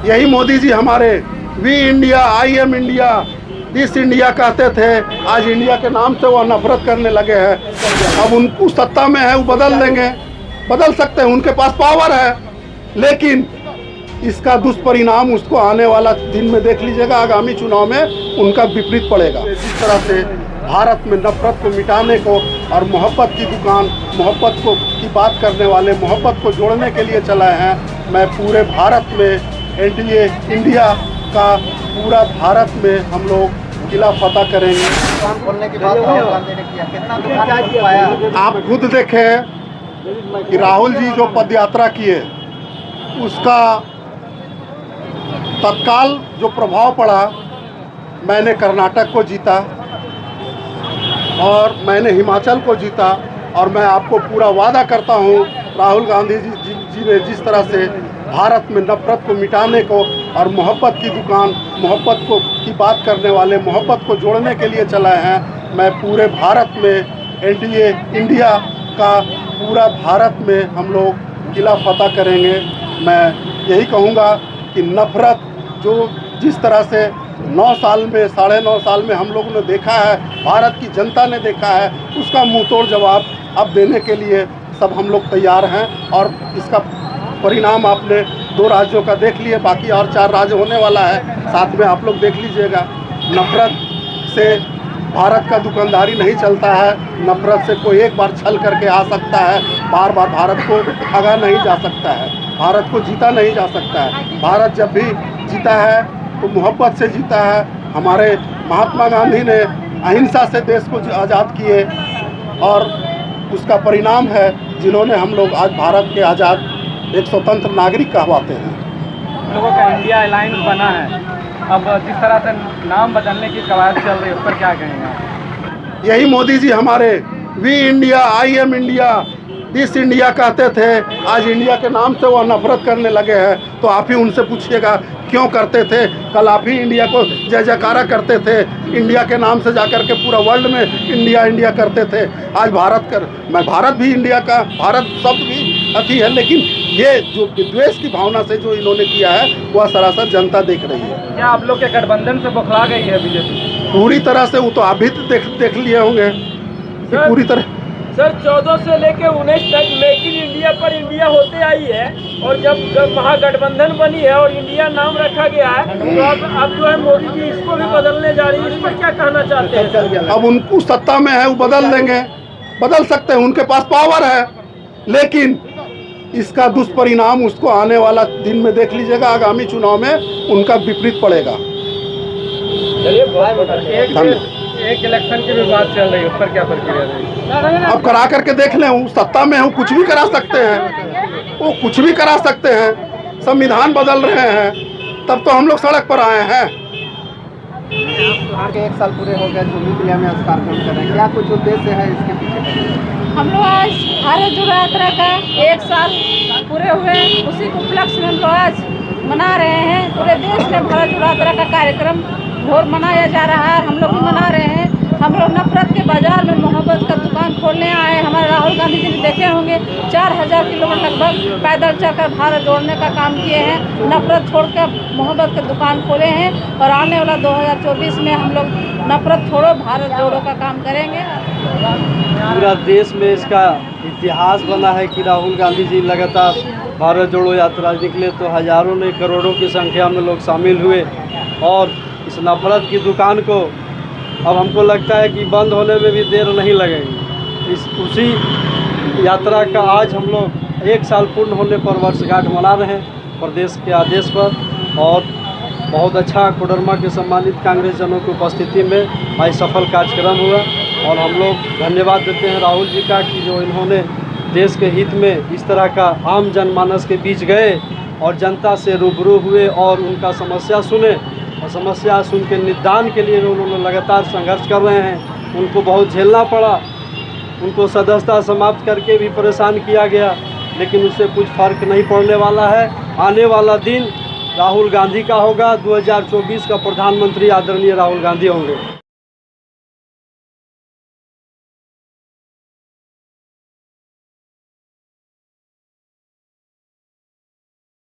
यही मोदी जी हमारे we India, I am India, this India कहते थे। आज इंडिया के नाम से वो नफरत करने लगे हैं। अब उनको सत्ता में है, वो बदल देंगे, बदल सकते हैं, उनके पास पावर है। लेकिन इसका दुष्परिणाम उसको आने वाला दिन में देख लीजिएगा, आगामी चुनाव में उनका विपरीत पड़ेगा। जिस तरह से भारत में नफरत को मिटाने को और मोहब्बत की दुकान, मोहब्बत को की बात करने वाले, मोहब्बत को जोड़ने के लिए चलाए हैं। मैं पूरे भारत में एनडीए इंडिया का पूरा भारत में हम लोग किला फतह करेंगे। दुकान खोलने की बात राहुल गांधी ने किया, कितना दुकान खोल पाया? आप खुद देखें कि राहुल जी जो पद यात्रा किए उसका तत्काल जो प्रभाव पड़ा, मैंने कर्नाटक को जीता और मैंने हिमाचल को जीता। और मैं आपको पूरा वादा करता हूँ, राहुल गांधी जी ने जिस तरह से भारत में नफरत को मिटाने को और मोहब्बत की दुकान, मोहब्बत को की बात करने वाले, मोहब्बत को जोड़ने के लिए चलाए हैं। मैं पूरे भारत में एनडीए इंडिया का पूरा भारत में हम लोग किला फतह करेंगे। मैं यही कहूँगा कि नफरत जो जिस तरह से 9 साल में, 9.5 साल में हम लोगों ने देखा है, भारत की जनता ने देखा है, उसका मुंहतोड़ जवाब अब देने के लिए सब हम लोग तैयार हैं। और इसका परिणाम आपने 2 राज्यों का देख लिए, बाकी और 4 राज्य होने वाला है, साथ में आप लोग देख लीजिएगा। नफरत से भारत का दुकानदारी नहीं चलता है। नफरत से कोई एक बार छल करके आ सकता है, बार बार भारत को ठगा नहीं जा सकता है, भारत को जीता नहीं जा सकता है। भारत जब भी जीता है तो मोहब्बत से जीता है। हमारे महात्मा गांधी ने अहिंसा से देश को आज़ाद किए और उसका परिणाम है जिन्होंने हम लोग आज भारत के आज़ाद एक स्वतंत्र नागरिक कहवाते हैं। हम लोगों का इंडिया अलायंस बना है, अब जिस तरह से नाम बदलने की कवायद चल रही है उस पर क्या कहेंगे? यही मोदी जी हमारे we India, I am India, this India कहते थे। आज इंडिया के नाम से वो नफरत करने लगे हैं। तो आप ही उनसे पूछिएगा क्यों करते थे? कल आप ही इंडिया को जय जयकारा करते थे, इंडिया के नाम से जाकर के पूरा वर्ल्ड में इंडिया इंडिया करते थे। आज भारत भी इंडिया का, भारत शब्द भी अति है, लेकिन ये जो विद्वेष की भावना से जो इन्होंने किया है वह सरासर जनता देख रही है। क्या आप लोग के गठबंधन से बौखला गई है बीजेपी? पूरी तरह से। वो तो आप भी देख लिए होंगे कि पूरी तरह। सर 14 से लेके 19 तक मेक इन इंडिया पर इंडिया होते आई है, और जब महागठबंधन बनी है और इंडिया नाम रखा गया है, तो अब जो है मोदी जी इसको भी बदलने जा रही है। इस पर क्या कहना चाहते हैं? अब उनको सत्ता में है, वो बदल देंगे, बदल सकते हैं, उनके पास पावर है। लेकिन इसका दुष्परिणाम उसको आने वाला दिन में देख लीजिएगा, आगामी चुनाव में उनका विपरीत पड़ेगा। एक इलेक्शन की भी बात चल रही है, उस पर क्या प्रक्रिया रहेगी? अब करा करके देख लें, वो सत्ता में हो, कुछ भी करा सकते हैं, वो कुछ भी करा सकते हैं। संविधान बदल रहे हैं, तब तो हम लोग सड़क पर आए हैं। आगे 1 साल पूरे हो गए, जुबली किला में आज कार्यक्रम कर रहे हैं, क्या कुछ उद्देश्य है इसके पीछे? हम लोग आज भारत जोड़ो यात्रा का 1 साल पूरे हुए, उसी के उपलक्ष्य में हम लोग आज मना रहे हैं। पूरे देश में भारत जोड़ो यात्रा का कार्यक्रम बहुत मनाया जा रहा है, हम लोग भी मना रहे हैं। हम लोग नफरत के बाजार में मोहब्बत का दुकान खोलने आए। हमारे राहुल गांधी जी ने देखे होंगे 4000 किलोमीटर लगभग पैदल चलकर भारत जोड़ने का काम किए हैं। नफरत छोड़कर मोहब्बत का दुकान खोले हैं और आने वाला 2024 में हम लोग नफरत छोड़ो भारत जोड़ो का काम करेंगे। पूरा देश में इसका इतिहास बना है कि राहुल गांधी जी लगातार भारत जोड़ो यात्रा निकले तो हज़ारों नहीं करोड़ों की संख्या में लोग शामिल हुए और इस नफरत की दुकान को अब हमको लगता है कि बंद होने में भी देर नहीं लगेगी। उसी यात्रा का आज हम लोग 1 साल पूर्ण होने पर वर्षगांठ मना रहे हैं प्रदेश के आदेश पर। और बहुत अच्छा कोडरमा के सम्मानित कांग्रेस जनों की उपस्थिति में आज सफल कार्यक्रम हुआ और हम लोग धन्यवाद देते हैं राहुल जी का कि जो इन्होंने देश के हित में इस तरह का आम जनमानस के बीच गए और जनता से रूबरू हुए और उनका समस्या सुने और समस्या सुन के निदान के लिए उन्होंने लगातार संघर्ष कर रहे हैं। उनको बहुत झेलना पड़ा, उनको सदस्यता समाप्त करके भी परेशान किया गया, लेकिन उससे कुछ फ़र्क नहीं पड़ने वाला है। आने वाला दिन राहुल गांधी का होगा, 2024 का प्रधानमंत्री आदरणीय राहुल गांधी होंगे।